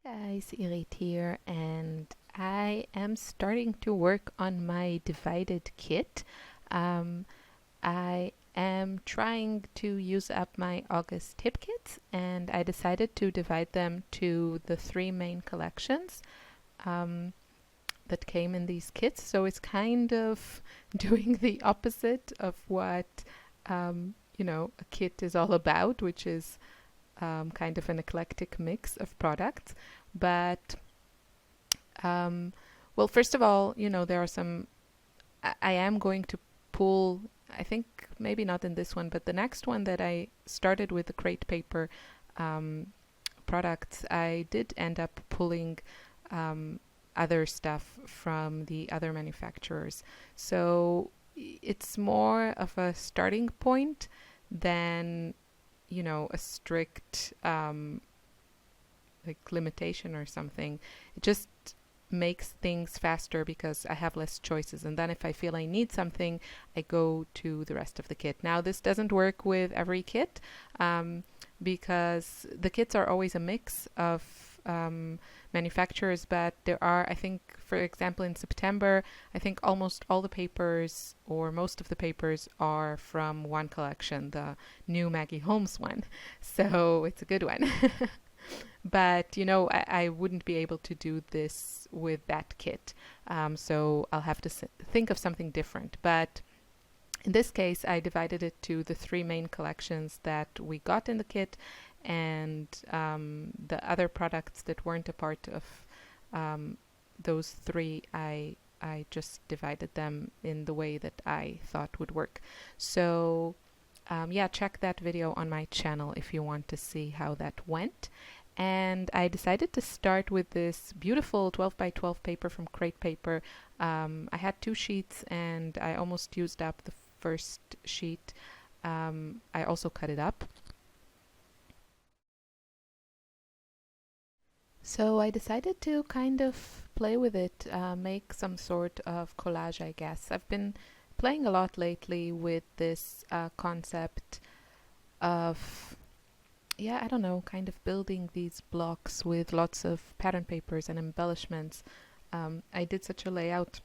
Guys, Irit here, and I am starting to work on my divided kit. Um, I am trying to use up my August tip kits, and I decided to divide them to the three main collections um, that came in these kits. So it's kind of doing the opposite of what a kit is all about, which is kind of an eclectic mix of products. But um, well, first of all, there are some. I am going to pull. I think maybe not in this one, but the next one that I started with the crate paper um, products, I did end up pulling um, other stuff from the other manufacturers. So it's more of a starting point than a strict like limitation or something. It just makes things faster because I have less choices. And then if I feel I need something, I go to the rest of the kit. Now, this doesn't work with every kit because the kits are always a mix of manufacturers, but there are, I think, for example, in September, I think almost all the papers or most of the papers are from one collection, the new Maggie Holmes one. So it's a good one. But I wouldn't be able to do this with that kit, so I'll have to think of something different. But in this case, I divided it to the three main collections that we got in the kit, and the other products that weren't a part of those three, I just divided them in the way that I thought would work. So yeah, check that video on my channel if you want to see how that went. And I decided to start with this beautiful 12 by 12 paper from Crate Paper. I had two sheets and I almost used up the first sheet. I also cut it up. So I decided to kind of play with it, make some sort of collage, I guess. I've been playing a lot lately with this concept of I don't know, kind of building these blocks with lots of pattern papers and embellishments. I did such a layout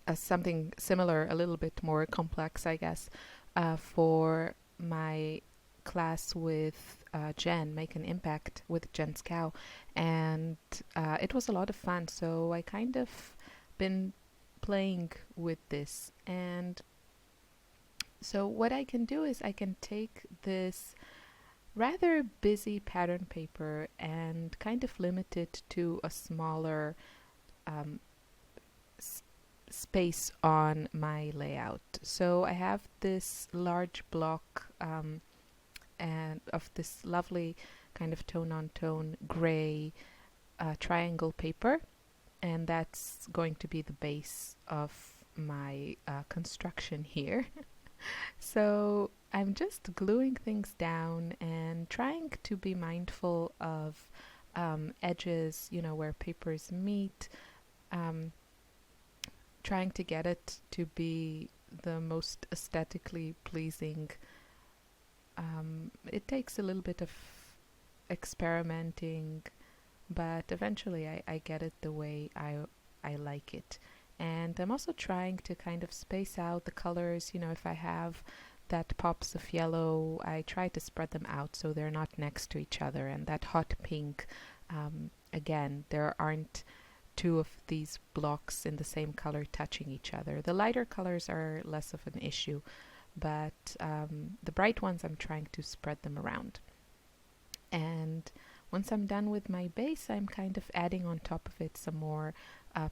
as something similar, a little bit more complex, I guess, for my class with Jen, Make an Impact with Jen Scow. And it was a lot of fun. So I kind of been playing with this. And so what I can do is I can take this rather busy pattern paper and kind of limit it to a smaller um, space on my layout. So I have this large block and of this lovely kind of tone-on-tone gray triangle paper, and that's going to be the base of my construction here. So I'm just gluing things down and trying to be mindful of edges, where papers meet, trying to get it to be the most aesthetically pleasing. It takes a little bit of experimenting, but eventually I get it the way I like it. And I'm also trying to kind of space out the colors. If I have that pops of yellow, I try to spread them out so they're not next to each other. And that hot pink, again, there aren't two of these blocks in the same color touching each other. The lighter colors are less of an issue, but the bright ones, I'm trying to spread them around. And once I'm done with my base, I'm kind of adding on top of it some more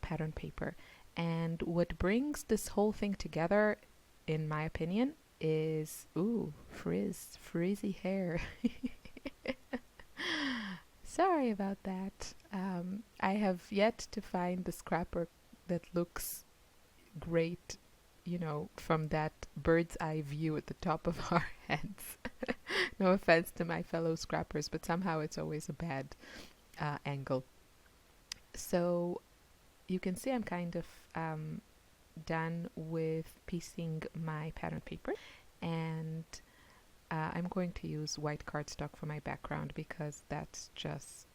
pattern paper. And what brings this whole thing together, in my opinion, is, frizzy hair. Sorry about that. I have yet to find the scrapbook that looks great, from that bird's eye view at the top of our heads. No offense to my fellow scrappers, but somehow it's always a bad angle. So you can see I'm kind of done with piecing my pattern paper, and I'm going to use white cardstock for my background because that's just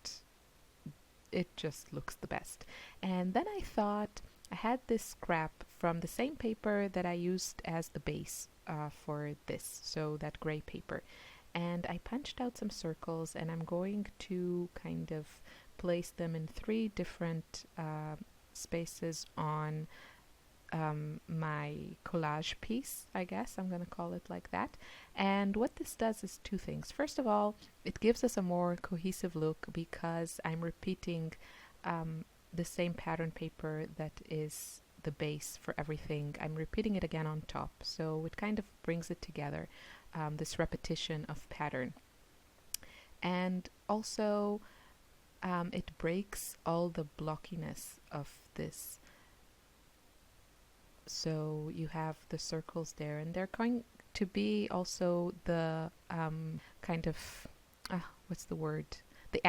it just looks the best. And then I thought I had this scrap from the same paper that I used as the base for this, so that gray paper. And I punched out some circles, and I'm going to kind of place them in 3 different spaces on my collage piece, I guess I'm going to call it like that. And what this does is 2 things. First of all, it gives us a more cohesive look because I'm repeating the same pattern paper that is the base for everything. I'm repeating it again on top, so it kind of brings it together, this repetition of pattern. And also it breaks all the blockiness of this. So you have the circles there, and they're going to be also the kind of what's the word? The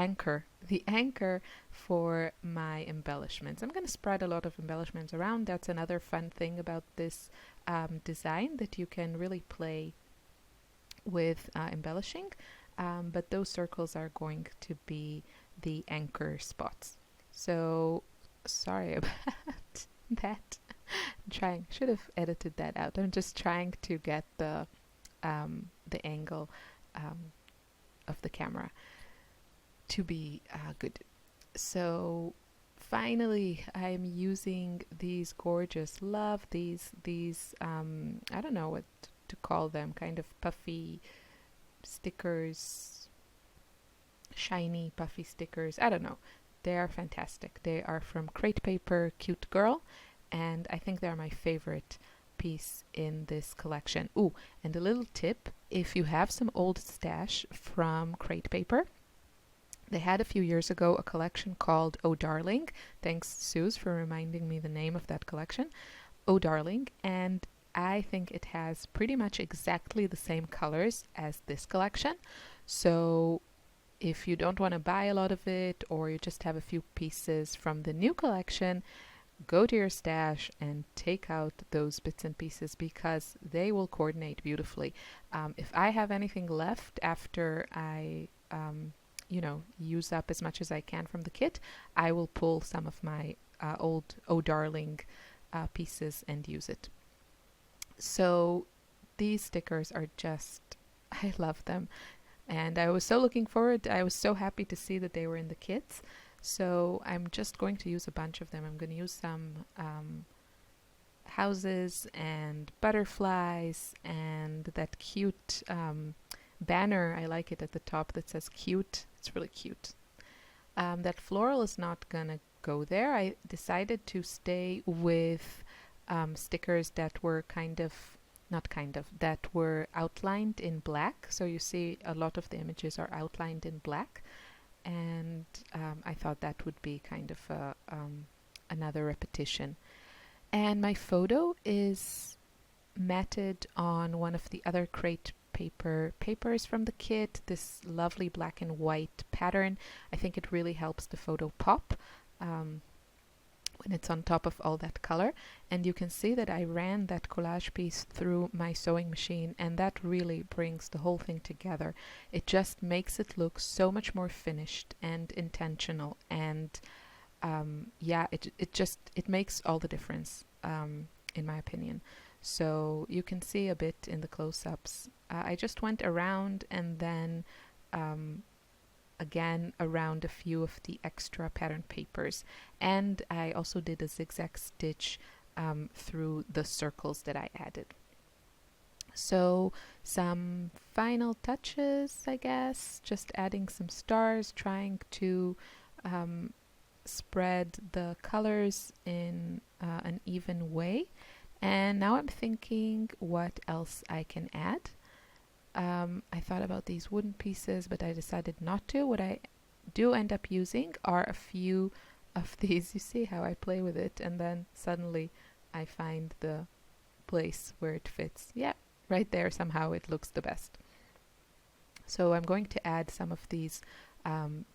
anchor for my embellishments. I'm going to spread a lot of embellishments around. That's another fun thing about this design, that you can really play with embellishing, but those circles are going to be the anchor spots. So sorry about that. Should have edited that out. I'm just trying to get the angle of the camera to be good. So finally, I'm using these gorgeous, love these I don't know what to call them, kind of puffy stickers, shiny puffy stickers. I don't know. They are fantastic. They are from Crate Paper Cute Girl, and I think they're my favorite piece in this collection. Ooh, and a little tip, if you have some old stash from Crate Paper, they had a few years ago a collection called Oh Darling. Thanks, Suze, for reminding me the name of that collection. Oh Darling. And I think it has pretty much exactly the same colors as this collection. So if you don't want to buy a lot of it, or you just have a few pieces from the new collection, go to your stash and take out those bits and pieces, because they will coordinate beautifully. If I have anything left after I use up as much as I can from the kit, I will pull some of my old Oh Darling pieces and use it. So these stickers are just, I love them. And I was so looking forward, I was so happy to see that they were in the kits. So I'm just going to use a bunch of them. I'm going to use some houses and butterflies and that cute banner. I like it at the top that says cute. It's really cute. That floral is not gonna go there. I decided to stay with stickers that were that were outlined in black. So you see a lot of the images are outlined in black, and I thought that would be kind of another repetition. And my photo is matted on one of the other Crate papers from the kit, this lovely black and white pattern. I think it really helps the photo pop when it's on top of all that color. And you can see that I ran that collage piece through my sewing machine, and that really brings the whole thing together. It just makes it look so much more finished and intentional, and it makes all the difference in my opinion. So you can see a bit in the close-ups. I just went around and then again around a few of the extra pattern papers, and I also did a zigzag stitch through the circles that I added. So some final touches, I guess, just adding some stars, trying to spread the colors in an even way. And now I'm thinking what else I can add. I thought about these wooden pieces, but I decided not to. What I do end up using are a few of these. You see how I play with it, and then suddenly I find the place where it fits. Yeah, right there somehow it looks the best. So I'm going to add some of these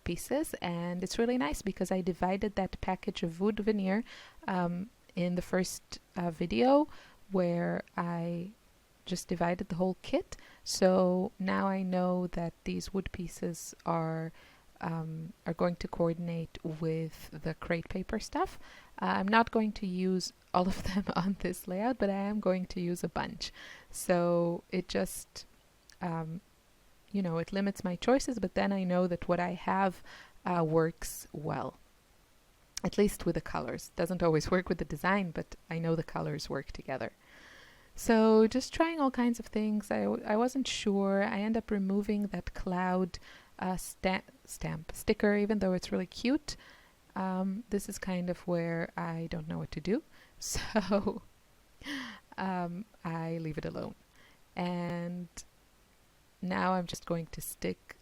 pieces, and it's really nice because I divided that package of wood veneer in the first video, where I just divided the whole kit. So now I know that these wood pieces are are going to coordinate with the crate paper stuff. I'm not going to use all of them on this layout, but I am going to use a bunch. So it just, it limits my choices, but then I know that what I have works well, at least with the colors. Doesn't always work with the design, but I know the colors work together. So just trying all kinds of things. I wasn't sure. I end up removing that cloud stamp sticker, even though it's really cute. This is kind of where I don't know what to do. So I leave it alone. And now I'm just going to stick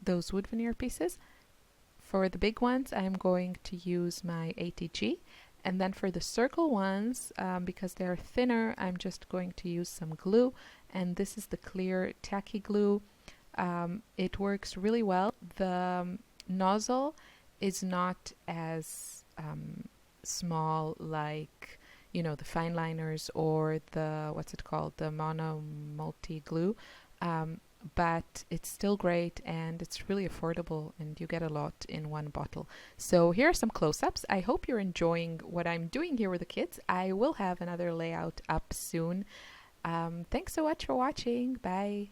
those wood veneer pieces. For the big ones, I'm going to use my ATG. And then for the circle ones, because they're thinner, I'm just going to use some glue. And this is the clear tacky glue. It works really well. The nozzle is not as small like, the fine liners or the, the mono multi glue. But it's still great and it's really affordable and you get a lot in one bottle. So here are some close-ups. I hope you're enjoying what I'm doing here with the kids. I will have another layout up soon. Thanks so much for watching. Bye.